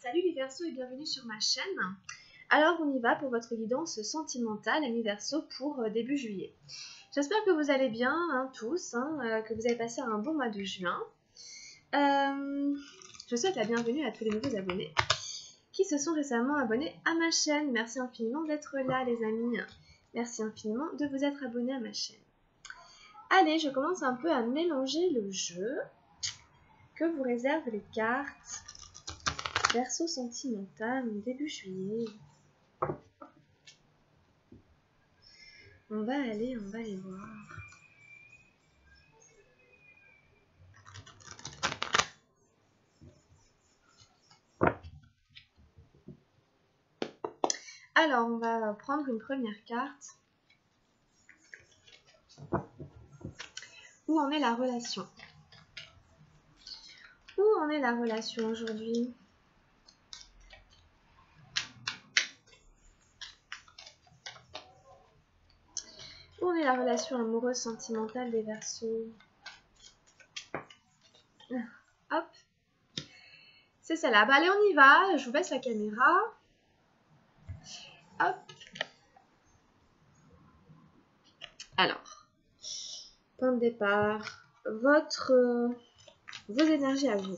Salut les Verseaux et bienvenue sur ma chaîne. Alors on y va pour votre guidance sentimentale, amis Verseaux, pour début juillet. J'espère que vous allez bien, tous, que vous avez passé un bon mois de juin. Je souhaite la bienvenue à tous les nouveaux abonnés qui se sont récemment abonnés à ma chaîne. Merci infiniment d'être là les amis. Merci infiniment de vous être abonnés à ma chaîne. Allez, je commence un peu à mélanger le jeu que vous réservent les cartes Verseau sentimental début juillet. On va aller voir. Alors, on va prendre une première carte. Où en est la relation? Où en est la relation aujourd'hui? Où en est la relation amoureuse sentimentale des Verseaux? Hop. C'est celle-là. Bah, allez, on y va. Je vous baisse la caméra. Hop. Alors, point de départ. Vos énergies à vous.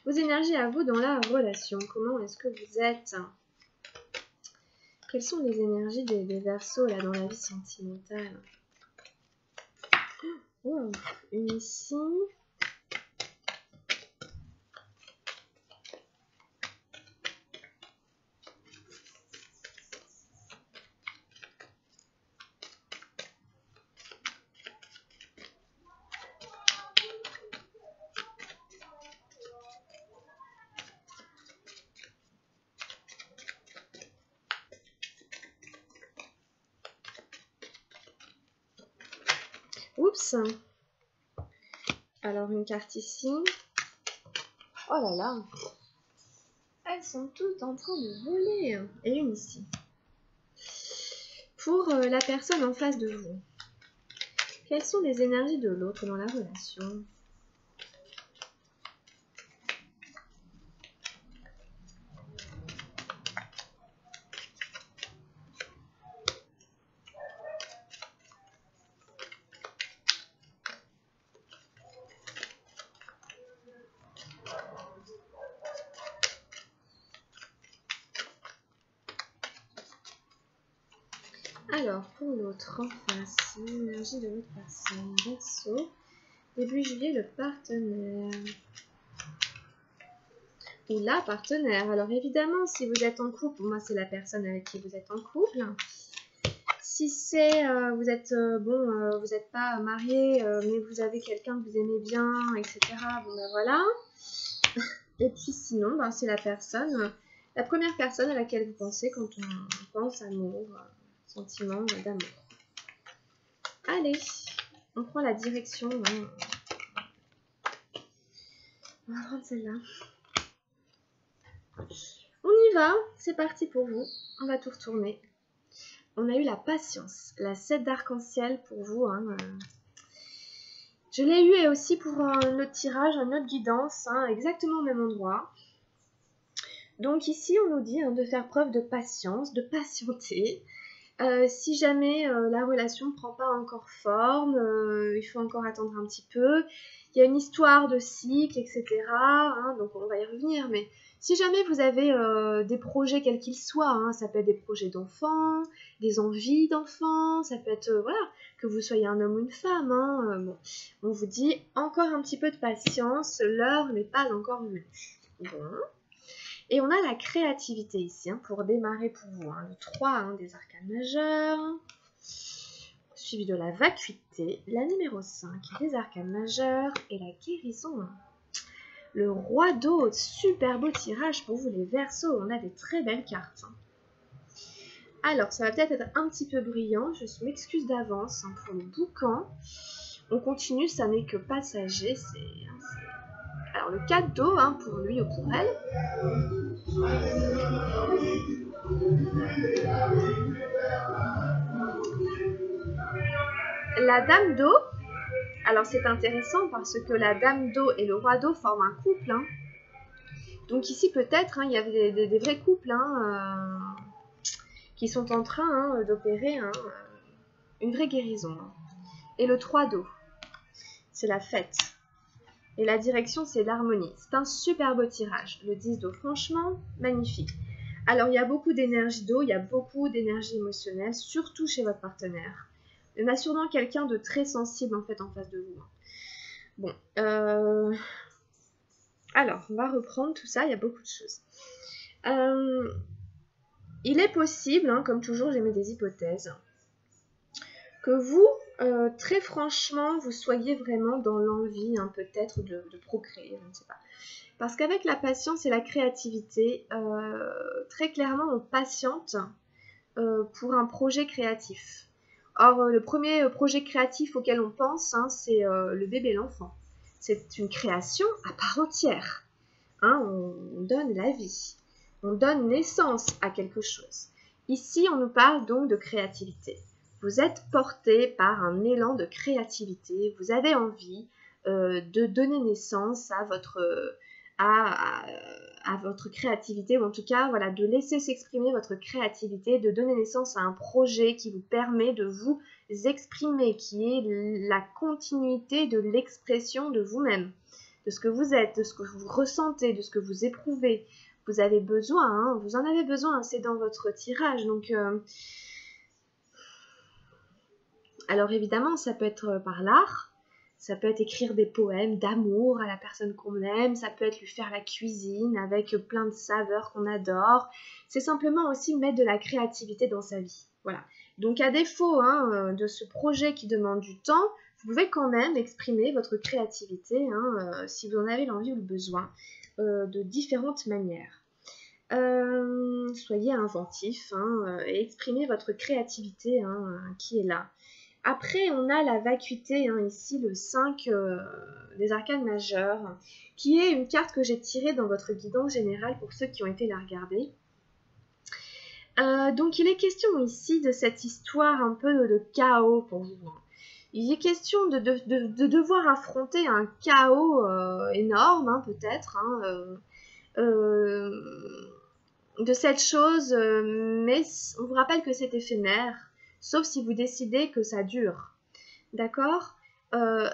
Vos énergies à vous dans la relation. Comment est-ce que vous êtes? Quelles sont les énergies des Verseaux là dans la vie sentimentale? Oh, une ici. Oups. Alors une carte ici. Oh là là. Elles sont toutes en train de voler. Et une ici. Pour la personne en face de vous. Quelles sont les énergies de l'autre dans la relation? Alors, pour l'autre en face, l'énergie de l'autre personne. Verseau, début juillet, le partenaire. Ou la partenaire. Alors évidemment, si vous êtes en couple, moi c'est la personne avec qui vous êtes en couple. Si c'est, vous êtes, vous n'êtes pas marié, mais vous avez quelqu'un que vous aimez bien, etc. Bon ben voilà. Et puis sinon, ben, c'est la première personne à laquelle vous pensez quand on pense amour, sentiment d'amour. Allez, on prend la direction. On va prendre celle-là. On y va, c'est parti pour vous. On va tout retourner. On a eu la patience, la 7 d'arc-en-ciel pour vous. Je l'ai eu et aussi pour un autre tirage, une autre guidance, exactement au même endroit. Donc ici, on nous dit de faire preuve de patience, de patienter. Si jamais la relation ne prend pas encore forme, il faut encore attendre un petit peu. Il y a une histoire de cycle, etc. Donc on va y revenir. Mais si jamais vous avez des projets quels qu'ils soient, ça peut être des projets d'enfants, des envies d'enfants, ça peut être voilà, que vous soyez un homme ou une femme. Bon, on vous dit encore un petit peu de patience, l'heure n'est pas encore venue. Bon. Et on a la créativité ici, pour démarrer pour vous. Le 3 des arcanes majeurs, suivi de la vacuité, la numéro 5 des arcanes majeurs et la guérison. Le roi d'eau, super beau tirage pour vous les Verseaux, on a des très belles cartes. Alors, ça va peut-être être un petit peu brillant, je m'excuse d'avance pour le boucan. On continue, ça n'est que passager, alors le 4 d'eau pour lui ou pour elle. La dame d'eau, alors c'est intéressant parce que la dame d'eau et le roi d'eau forment un couple. Donc ici peut-être, il y a des vrais couples qui sont en train d'opérer une vraie guérison. Et le 3 d'eau, c'est la fête. Et la direction, c'est l'harmonie. C'est un super beau tirage. Le 10 d'eau, franchement, magnifique. Alors, il y a beaucoup d'énergie d'eau, il y a beaucoup d'énergie émotionnelle, surtout chez votre partenaire. Il y en a sûrement quelqu'un de très sensible, en fait, en face de vous. Bon, alors, on va reprendre tout ça, il y a beaucoup de choses. Il est possible, comme toujours, j'ai mis des hypothèses, que vous, très franchement, vous soyez vraiment dans l'envie, peut-être, de procréer, je ne sais pas. Parce qu'avec la patience et la créativité, très clairement, on patiente pour un projet créatif. Or, le premier projet créatif auquel on pense, c'est le bébé, l'enfant. C'est une création à part entière. On donne la vie. On donne naissance à quelque chose. Ici, on nous parle donc de créativité. Vous êtes porté par un élan de créativité. Vous avez envie de donner naissance à votre créativité, ou en tout cas, voilà, de laisser s'exprimer votre créativité, de donner naissance à un projet qui vous permet de vous exprimer, qui est la continuité de l'expression de vous-même, de ce que vous êtes, de ce que vous ressentez, de ce que vous éprouvez. Vous avez besoin, vous en avez besoin, c'est dans votre tirage. Donc, alors évidemment, ça peut être par l'art, ça peut être écrire des poèmes d'amour à la personne qu'on aime, ça peut être lui faire la cuisine avec plein de saveurs qu'on adore. C'est simplement aussi mettre de la créativité dans sa vie. Voilà. Donc à défaut de ce projet qui demande du temps, vous pouvez quand même exprimer votre créativité si vous en avez l'envie ou le besoin de différentes manières. Soyez inventif et exprimez votre créativité qui est là. Après, on a la vacuité, ici le 5 des arcanes majeurs, qui est une carte que j'ai tirée dans votre guidance générale pour ceux qui ont été la regarder. Donc il est question ici de cette histoire un peu de chaos pour vous. Il est question de devoir affronter un chaos énorme, peut-être, de cette chose, mais on vous rappelle que c'est éphémère. Sauf si vous décidez que ça dure. D'accord ?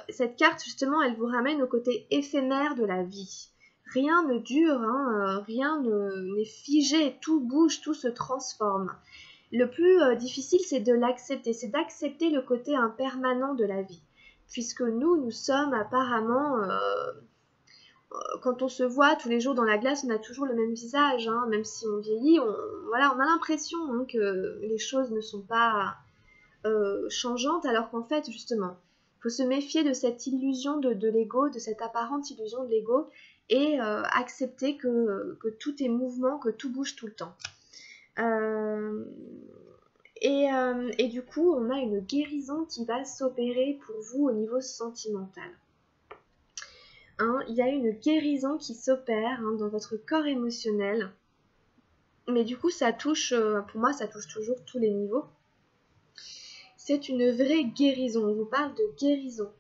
Cette carte, justement, elle vous ramène au côté éphémère de la vie. Rien ne dure, rien n'est figé, tout bouge, tout se transforme. Le plus difficile, c'est de l'accepter, c'est d'accepter le côté impermanent de la vie. Puisque nous sommes apparemment... quand on se voit tous les jours dans la glace, on a toujours le même visage, même si on vieillit, on a l'impression que les choses ne sont pas changeantes, alors qu'en fait, justement, il faut se méfier de cette illusion de l'ego, de cette apparente illusion de l'ego, et accepter que tout est mouvement, que tout bouge tout le temps. Et du coup, on a une guérison qui va s'opérer pour vous au niveau sentimental. Il y a une guérison qui s'opère dans votre corps émotionnel. Mais du coup, ça touche, pour moi, ça touche toujours tous les niveaux. C'est une vraie guérison. On vous parle de guérison.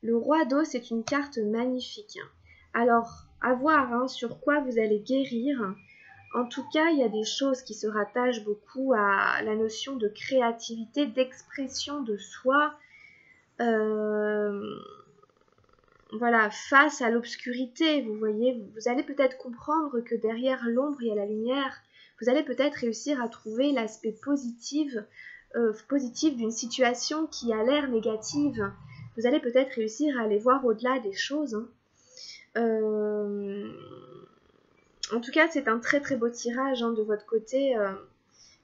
Le roi d'eau, c'est une carte magnifique. Alors, à voir sur quoi vous allez guérir. En tout cas, il y a des choses qui se rattachent beaucoup à la notion de créativité, d'expression de soi. Voilà, face à l'obscurité, vous voyez, vous allez peut-être comprendre que derrière l'ombre, il y a la lumière. Vous allez peut-être réussir à trouver l'aspect positif d'une situation qui a l'air négative. Vous allez peut-être réussir à aller voir au-delà des choses. En tout cas, c'est un très très beau tirage de votre côté.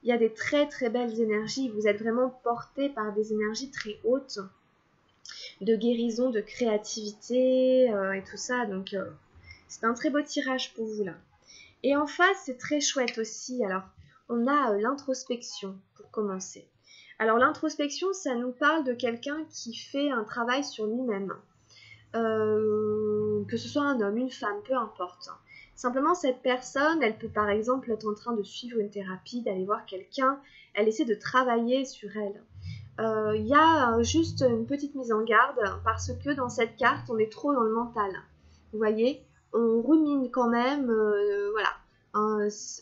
Il y a des très très belles énergies. Vous êtes vraiment porté par des énergies très hautes, de guérison, de créativité et tout ça. Donc, c'est un très beau tirage pour vous là. Et en face, c'est très chouette aussi. Alors, on a l'introspection pour commencer. Alors, l'introspection, ça nous parle de quelqu'un qui fait un travail sur lui-même. Que ce soit un homme, une femme, peu importe. Simplement, cette personne, elle peut par exemple être en train de suivre une thérapie, d'aller voir quelqu'un, elle essaie de travailler sur elle. Il y a juste une petite mise en garde parce que dans cette carte, on est trop dans le mental. Vous voyez, on rumine quand même, voilà.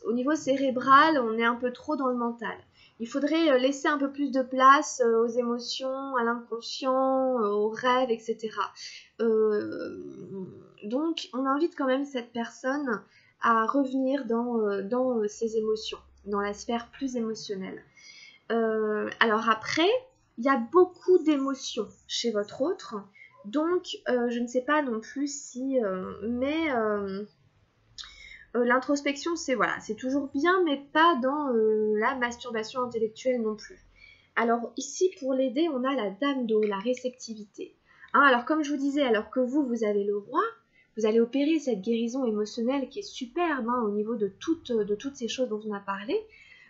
Au niveau cérébral, on est un peu trop dans le mental. Il faudrait laisser un peu plus de place aux émotions, à l'inconscient, aux rêves, etc. Donc, on invite quand même cette personne à revenir dans ses émotions, dans la sphère plus émotionnelle. Alors après, il y a beaucoup d'émotions chez votre autre, donc je ne sais pas non plus si... l'introspection, c'est voilà, c'est toujours bien, mais pas dans la masturbation intellectuelle non plus. Alors ici, pour l'aider, on a la dame d'eau, la réceptivité. Hein, alors comme je vous disais, alors que vous avez le roi, vous allez opérer cette guérison émotionnelle qui est superbe hein, au niveau de toutes ces choses dont on a parlé.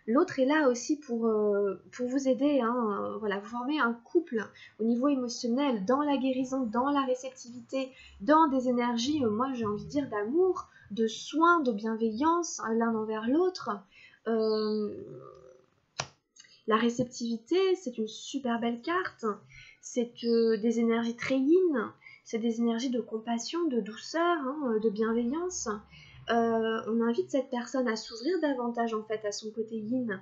L'autre est là aussi pour vous aider, hein, voilà, vous formez un couple au niveau émotionnel, dans la guérison, dans la réceptivité, dans des énergies, moi j'ai envie de dire d'amour, de soins, de bienveillance l'un envers l'autre. La réceptivité, c'est une super belle carte, c'est des énergies très yin, c'est des énergies de compassion, de douceur, hein, de bienveillance. On invite cette personne à s'ouvrir davantage en fait à son côté yin,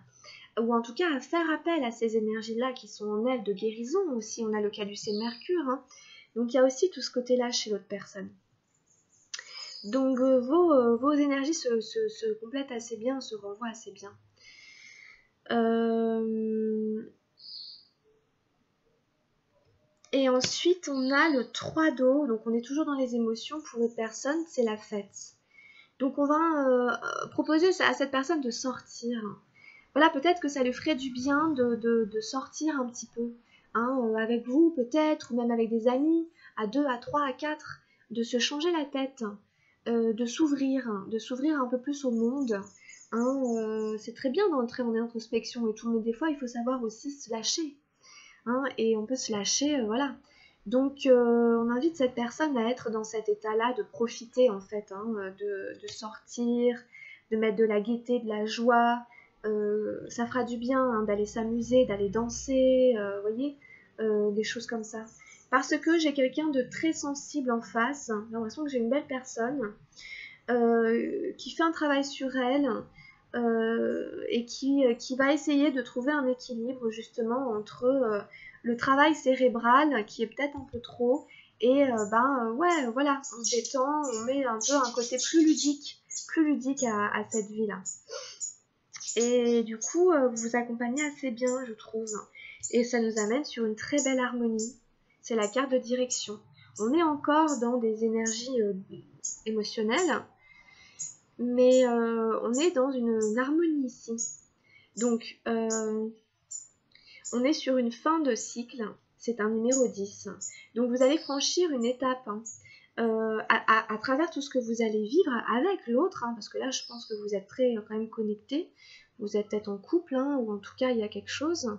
ou en tout cas à faire appel à ces énergies-là qui sont en elle de guérison aussi. On a le caducée Mercure, hein. Donc il y a aussi tout ce côté-là chez l'autre personne. Donc vos énergies se complètent assez bien, se renvoient assez bien. Et ensuite on a le 3 d'eau, donc on est toujours dans les émotions. Pour l'autre personne, c'est la fête. Donc on va proposer à cette personne de sortir. Voilà, peut-être que ça lui ferait du bien de sortir un petit peu, hein, avec vous peut-être, ou même avec des amis, à 2, à 3, à 4, de se changer la tête, de s'ouvrir un peu plus au monde. Hein, c'est très bien d'entrer en introspection et tout, mais des fois il faut savoir aussi se lâcher. Hein, et on peut se lâcher, voilà. Donc on invite cette personne à être dans cet état-là, de profiter en fait, hein, de sortir, de mettre de la gaieté, de la joie. Ça fera du bien hein, d'aller s'amuser, d'aller danser, voyez, des choses comme ça. Parce que j'ai quelqu'un de très sensible en face, j'ai l'impression que j'ai une belle personne qui fait un travail sur elle et qui va essayer de trouver un équilibre justement entre le travail cérébral qui est peut-être un peu trop et ouais voilà, on se détend, on met un peu un côté plus ludique à cette vie-là. Et du coup, vous vous accompagnez assez bien, je trouve. Et ça nous amène sur une très belle harmonie. C'est la carte de direction. On est encore dans des énergies émotionnelles, mais on est dans une harmonie ici. Donc, on est sur une fin de cycle. C'est un numéro 10. Donc, vous allez franchir une étape hein, à travers tout ce que vous allez vivre avec l'autre, hein, parce que là, je pense que vous êtes très quand même connectés. Vous êtes peut-être en couple, hein, ou en tout cas, il y a quelque chose.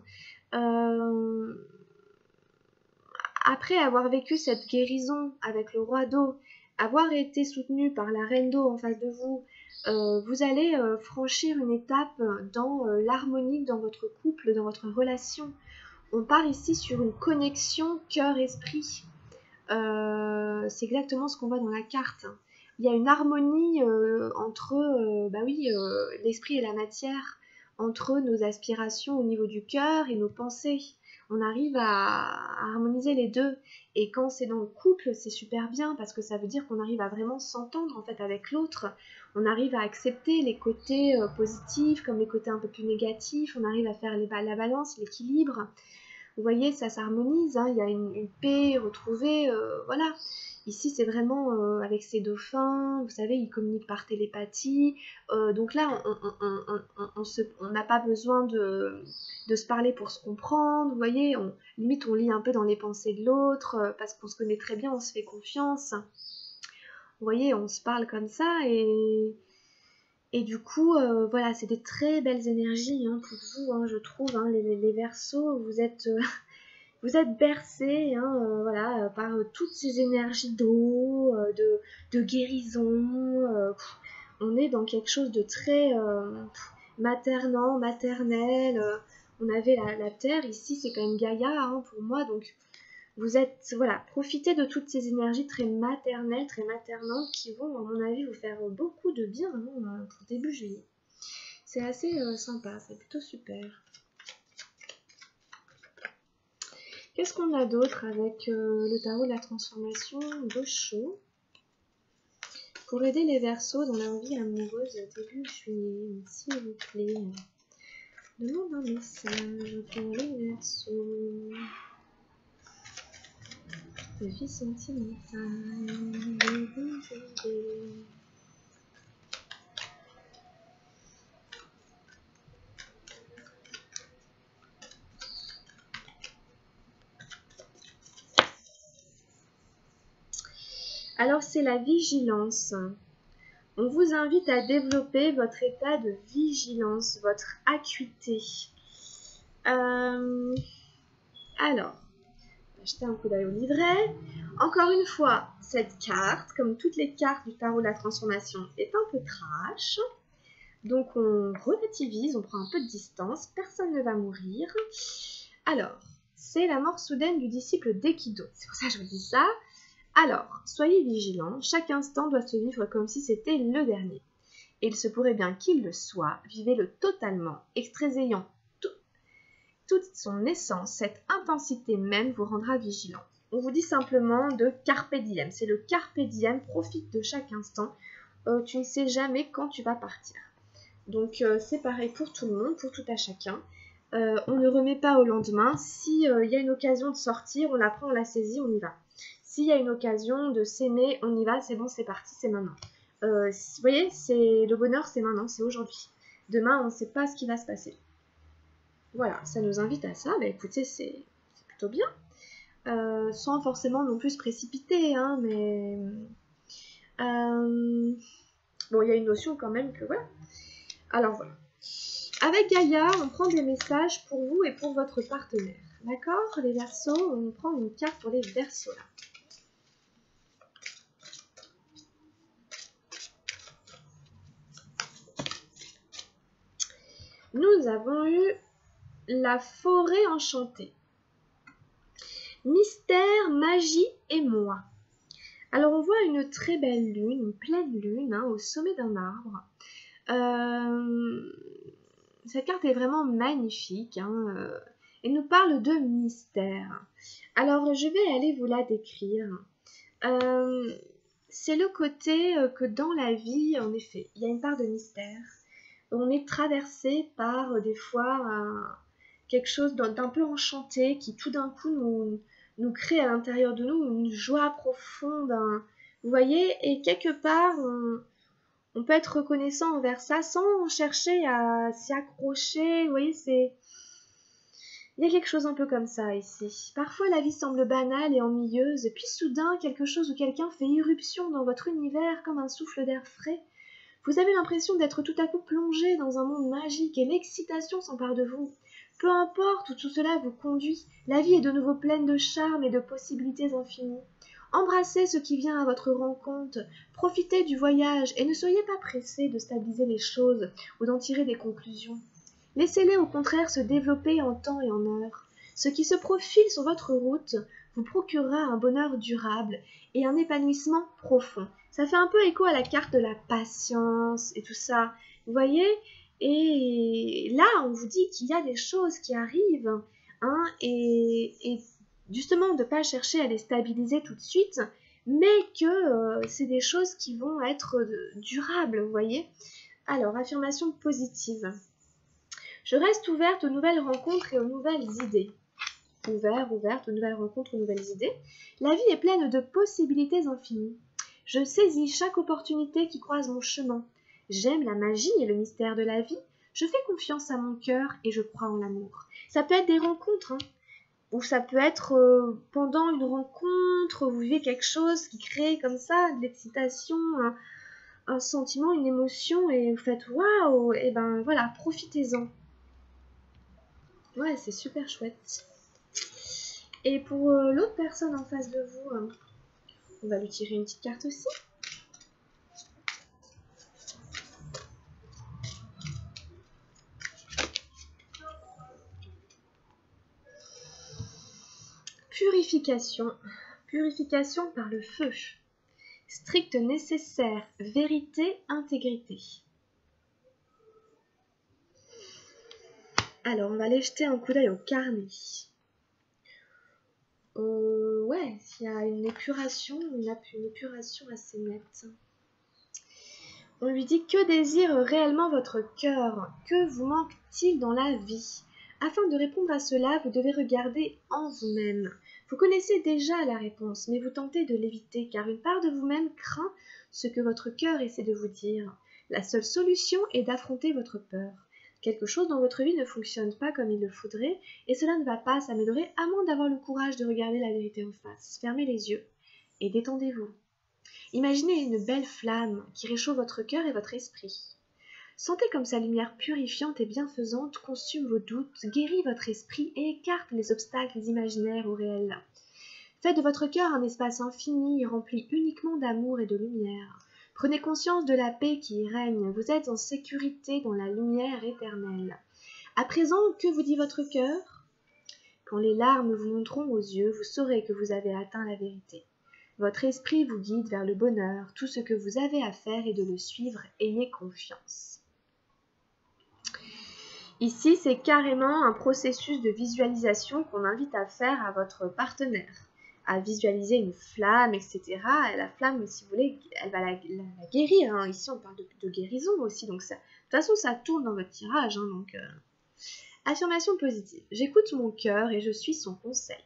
Après avoir vécu cette guérison avec le roi d'eau, avoir été soutenu par la reine d'eau en face de vous, vous allez franchir une étape dans l'harmonie dans votre couple, dans votre relation. On part ici sur une connexion cœur-esprit. C'est exactement ce qu'on voit dans la carte. Il y a une harmonie entre l'esprit et la matière, entre nos aspirations au niveau du cœur et nos pensées. On arrive à harmoniser les deux. Et quand c'est dans le couple, c'est super bien parce que ça veut dire qu'on arrive à vraiment s'entendre en fait avec l'autre. On arrive à accepter les côtés positifs comme les côtés un peu plus négatifs. On arrive à faire la balance, l'équilibre. Vous voyez, ça s'harmonise, hein, il y a une paix retrouvée, voilà. Ici, c'est vraiment avec ces dauphins, vous savez, ils communiquent par télépathie. Donc là, on n'a pas besoin de se parler pour se comprendre. Vous voyez, limite, on lit un peu dans les pensées de l'autre, parce qu'on se connaît très bien, on se fait confiance. Vous voyez, on se parle comme ça et du coup, voilà, c'est des très belles énergies hein, pour vous, hein, je trouve. Hein, les Verseaux, vous êtes bercés hein, voilà, par toutes ces énergies d'eau, de guérison. On est dans quelque chose de très maternant, maternel. On avait la terre, ici c'est quand même Gaïa hein, pour moi. Donc Vous êtes, voilà, profitez de toutes ces énergies très maternelles, très maternantes qui vont, à mon avis, vous faire beaucoup de bien pour début juillet. C'est assez sympa, c'est plutôt super. Qu'est-ce qu'on a d'autre avec le tarot de la transformation de Osho pour aider les Verseaux dans leur vie amoureuse début juillet, s'il vous plaît. Demande un message pour les Verseaux. De vie sentimentale, début juillet. Alors c'est la vigilance. On vous invite à développer votre état de vigilance, votre acuité. Alors, jetez un coup d'œil au livret. Encore une fois, cette carte, comme toutes les cartes du tarot de la transformation, est un peu trash. Donc on relativise, on prend un peu de distance, personne ne va mourir. Alors, c'est la mort soudaine du disciple d'Aikido. C'est pour ça que je vous dis ça. Alors, soyez vigilants, chaque instant doit se vivre comme si c'était le dernier. Et il se pourrait bien qu'il le soit, vivez-le totalement, extrayant toute son essence, cette intensité même vous rendra vigilant. On vous dit simplement de carpe diem, c'est le carpe diem, profite de chaque instant, tu ne sais jamais quand tu vas partir. Donc c'est pareil pour tout le monde, pour tout à chacun. On ne remet pas au lendemain, s'il y a une occasion de sortir, on la prend, on la saisit, on y va. S'il y a une occasion de s'aimer, on y va, c'est bon, c'est parti, c'est maintenant. Vous voyez, le bonheur, c'est maintenant, c'est aujourd'hui. Demain, on ne sait pas ce qui va se passer. Voilà, ça nous invite à ça. Bah écoutez, c'est plutôt bien. Sans forcément non plus se précipiter, hein, mais... bon, il y a une notion quand même que voilà. Alors voilà. Avec Gaïa, on prend des messages pour vous et pour votre partenaire. D'accord, les Verseaux, on prend une carte pour les Verseaux là. Nous avons eu la forêt enchantée. Mystère, magie et moi. Alors on voit une très belle lune, une pleine lune, hein, au sommet d'un arbre. Cette carte est vraiment magnifique. Hein, elle nous parle de mystère. Alors je vais aller vous la décrire. C'est le côté que dans la vie, en effet, il y a une part de mystère. On est traversé par des fois quelque chose d'un peu enchanté qui tout d'un coup nous crée à l'intérieur de nous une joie profonde. Vous voyez, et quelque part, on peut être reconnaissant envers ça sans chercher à s'y accrocher. Vous voyez, il y a quelque chose un peu comme ça ici. Parfois la vie semble banale et ennuyeuse, puis soudain quelque chose ou quelqu'un fait irruption dans votre univers comme un souffle d'air frais. Vous avez l'impression d'être tout à coup plongé dans un monde magique et l'excitation s'empare de vous. Peu importe où tout cela vous conduit, la vie est de nouveau pleine de charme et de possibilités infinies. Embrassez ce qui vient à votre rencontre, profitez du voyage et ne soyez pas pressé de stabiliser les choses ou d'en tirer des conclusions. Laissez-les au contraire se développer en temps et en heure. Ce qui se profile sur votre route vous procurera un bonheur durable et un épanouissement profond. Ça fait un peu écho à la carte de la patience et tout ça, vous voyez? Et là, on vous dit qu'il y a des choses qui arrivent, hein, et justement de ne pas chercher à les stabiliser tout de suite, mais que c'est des choses qui vont être durables, vous voyez? Alors, affirmation positive. Je reste ouverte aux nouvelles rencontres et aux nouvelles idées. Ouverte aux nouvelles rencontres, aux nouvelles idées. La vie est pleine de possibilités infinies. Je saisis chaque opportunité qui croise mon chemin. J'aime la magie et le mystère de la vie. Je fais confiance à mon cœur et je crois en l'amour. Ça peut être des rencontres, hein, ou ça peut être pendant une rencontre, vous vivez quelque chose qui crée comme ça de l'excitation, un sentiment, une émotion, et vous faites waouh, et ben voilà, profitez-en. Ouais, c'est super chouette. Et pour l'autre personne en face de vous, on va lui tirer une petite carte aussi. purification. Purification par le feu. Strict nécessaire, vérité, intégrité. Alors, on va aller jeter un coup d'œil au carnet. Ouais, il y a une épuration assez nette. On lui dit: que désire réellement votre cœur? Que vous manque-t-il dans la vie? Afin de répondre à cela, vous devez regarder en vous-même. Vous connaissez déjà la réponse, mais vous tentez de l'éviter, car une part de vous-même craint ce que votre cœur essaie de vous dire. La seule solution est d'affronter votre peur. Quelque chose dans votre vie ne fonctionne pas comme il le faudrait, et cela ne va pas s'améliorer à moins d'avoir le courage de regarder la vérité en face. Fermez les yeux et détendez-vous. Imaginez une belle flamme qui réchauffe votre cœur et votre esprit. Sentez comme sa lumière purifiante et bienfaisante consume vos doutes, guérit votre esprit et écarte les obstacles imaginaires ou réels. Faites de votre cœur un espace infini rempli uniquement d'amour et de lumière. Prenez conscience de la paix qui y règne. Vous êtes en sécurité dans la lumière éternelle. À présent, que vous dit votre cœur? Quand les larmes vous monteront aux yeux, vous saurez que vous avez atteint la vérité. Votre esprit vous guide vers le bonheur. Tout ce que vous avez à faire est de le suivre. Ayez confiance. Ici, c'est carrément un processus de visualisation qu'on invite à faire à votre partenaire. À visualiser une flamme, etc. Et la flamme, si vous voulez, elle va la guérir. Hein. Ici, on parle de guérison aussi. Donc ça, de toute façon, ça tourne dans votre tirage. Hein, affirmation positive. J'écoute mon cœur et je suis son conseil.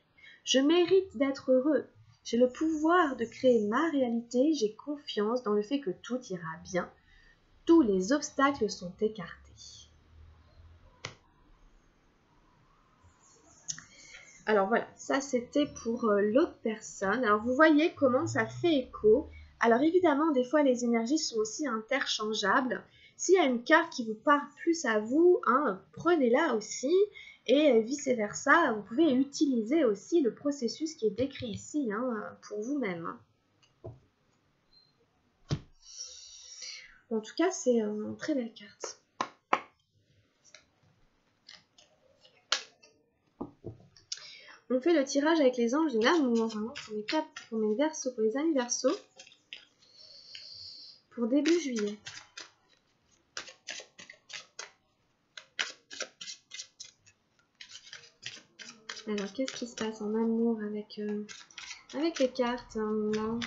Je mérite d'être heureux. J'ai le pouvoir de créer ma réalité, j'ai confiance dans le fait que tout ira bien. Tous les obstacles sont écartés. Alors voilà, ça c'était pour l'autre personne. Alors vous voyez comment ça fait écho. Alors évidemment, des fois les énergies sont aussi interchangeables. S'il y a une carte qui vous parle plus à vous, hein, prenez-la aussi. Et vice-versa, vous pouvez utiliser aussi le processus qui est décrit ici hein, pour vous-même. En tout cas, c'est une très belle carte. On fait le tirage avec les anges de l'amour hein, pour mes versos, pour les amis versos, pour début juillet. Alors, qu'est-ce qui se passe en amour avec les cartes là.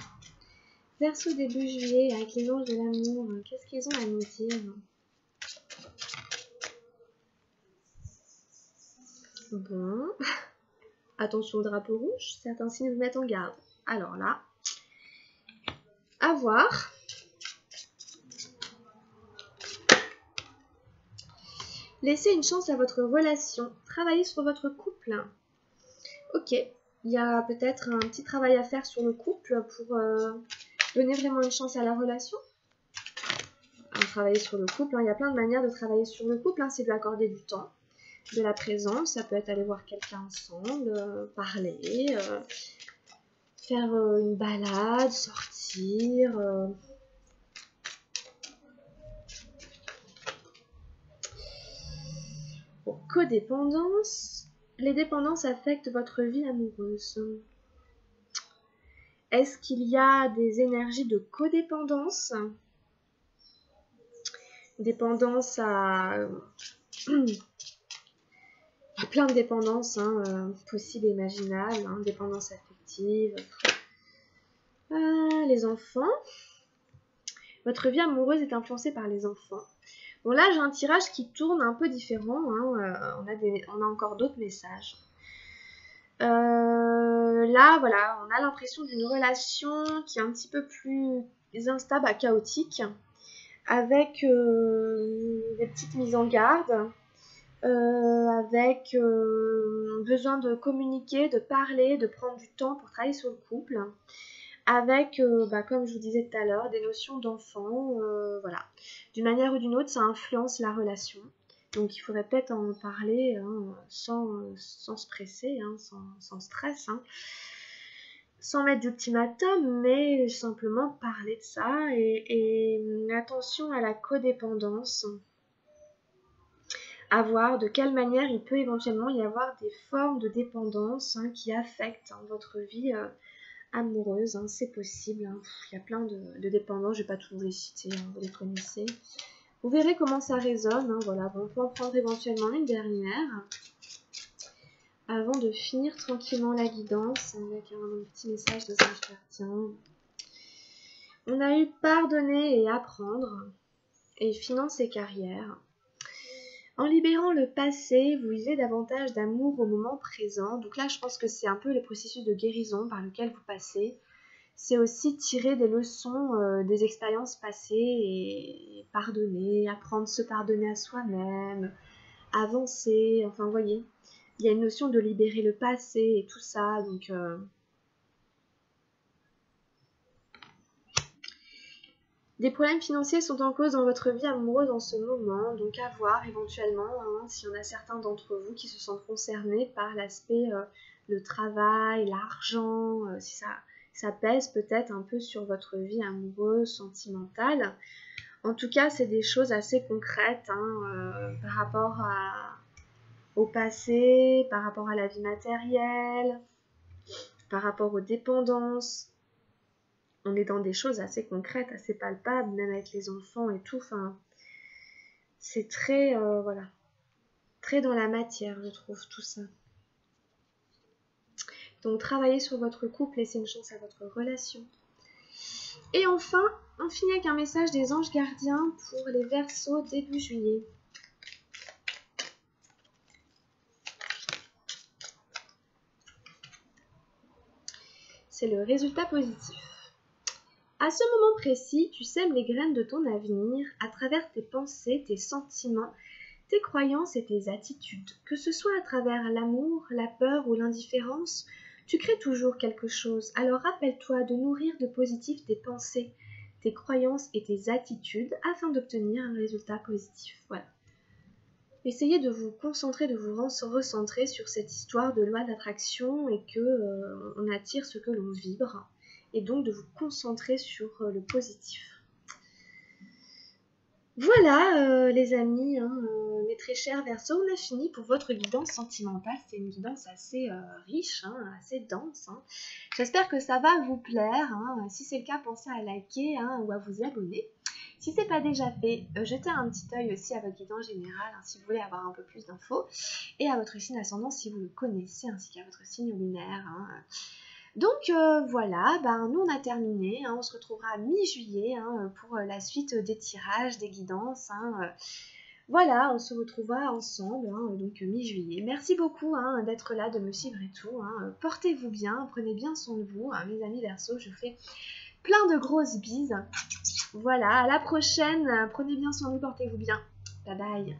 Verseau début juillet, avec les anges de l'amour, qu'est-ce qu'ils ont à nous dire? Bon. Attention au drapeau rouge, certains signes vous mettent en garde. Alors là, à voir. Laissez une chance à votre relation. Travaillez sur votre couple. Ok, il y a peut-être un petit travail à faire sur le couple pour donner vraiment une chance à la relation. Travailler sur le couple, hein. Il y a plein de manières de travailler sur le couple. Hein. C'est de lui accorder du temps, de la présence. Ça peut être aller voir quelqu'un ensemble, parler, faire une balade, sortir. Pour codépendance, les dépendances affectent votre vie amoureuse. Est-ce qu'il y a des énergies de codépendance? Dépendance à... Il y a plein de dépendances possibles et imaginables. Hein, dépendance affective. Les enfants. Votre vie amoureuse est influencée par les enfants. Bon là j'ai un tirage qui tourne un peu différent. Hein, on a encore d'autres messages. Là voilà, on a l'impression d'une relation qui est un petit peu plus instable, chaotique, avec des petites mises en garde, avec besoin de communiquer, de parler, de prendre du temps pour travailler sur le couple, avec, comme je vous disais tout à l'heure, des notions d'enfant, voilà. D'une manière ou d'une autre, ça influence la relation. Donc il faudrait peut-être en parler hein, sans se presser, hein, sans stress, hein, sans mettre d'ultimatum, mais simplement parler de ça et attention à la codépendance. à voir de quelle manière il peut éventuellement y avoir des formes de dépendance qui affectent votre vie amoureuse. C'est possible. Il y a plein de dépendances, je ne vais pas tous vous les citer, vous les connaissez. Vous verrez comment ça résonne. Voilà. Bon, on peut en prendre éventuellement une dernière avant de finir tranquillement la guidance avec un petit message des anges gardiens. On a eu pardonner et apprendre et finances et carrière. En libérant le passé, vous vivez davantage d'amour au moment présent. Donc là, je pense que c'est un peu le processus de guérison par lequel vous passez. C'est aussi tirer des leçons des expériences passées et pardonner, apprendre à se pardonner à soi-même, avancer. Enfin, vous voyez, il y a une notion de libérer le passé et tout ça. Donc, des problèmes financiers sont en cause dans votre vie amoureuse en ce moment, donc à voir éventuellement s'il y en a certains d'entre vous qui se sentent concernés par l'aspect le travail, l'argent, si ça pèse peut-être un peu sur votre vie amoureuse, sentimentale. En tout cas, c'est des choses assez concrètes par rapport au passé, par rapport à la vie matérielle, par rapport aux dépendances. On est dans des choses assez concrètes, assez palpables, même avec les enfants et tout. Enfin, c'est très, voilà, très dans la matière, je trouve, tout ça. Donc, travaillez sur votre couple, laissez une chance à votre relation. Et enfin, on finit avec un message des anges gardiens pour les Verseaux début juillet. C'est le résultat positif. À ce moment précis, tu sèmes les graines de ton avenir à travers tes pensées, tes sentiments, tes croyances et tes attitudes. Que ce soit à travers l'amour, la peur ou l'indifférence, tu crées toujours quelque chose. Alors rappelle-toi de nourrir de positif tes pensées, tes croyances et tes attitudes afin d'obtenir un résultat positif. Voilà. Essayez de vous concentrer, de vous recentrer sur cette histoire de loi d'attraction et que on attire ce que l'on vibre. Et donc de vous concentrer sur le positif. Voilà les amis, mes très chers Verseaux, on a fini pour votre guidance sentimentale. C'est une guidance assez riche, assez dense. J'espère que ça va vous plaire. Si c'est le cas, pensez à liker ou à vous abonner. Si ce n'est pas déjà fait, jetez un petit œil aussi à votre guidance générale si vous voulez avoir un peu plus d'infos. Et à votre signe ascendant si vous le connaissez, ainsi qu'à votre signe lunaire. Donc voilà, nous on a terminé, on se retrouvera mi-juillet pour la suite des tirages, des guidances. Voilà, on se retrouvera ensemble, donc mi-juillet. Merci beaucoup d'être là, de me suivre et tout. Portez-vous bien, prenez bien soin de vous, mes amis Verseaux, je vous fais plein de grosses bises. Voilà, à la prochaine, prenez bien soin de vous, portez-vous bien. Bye bye.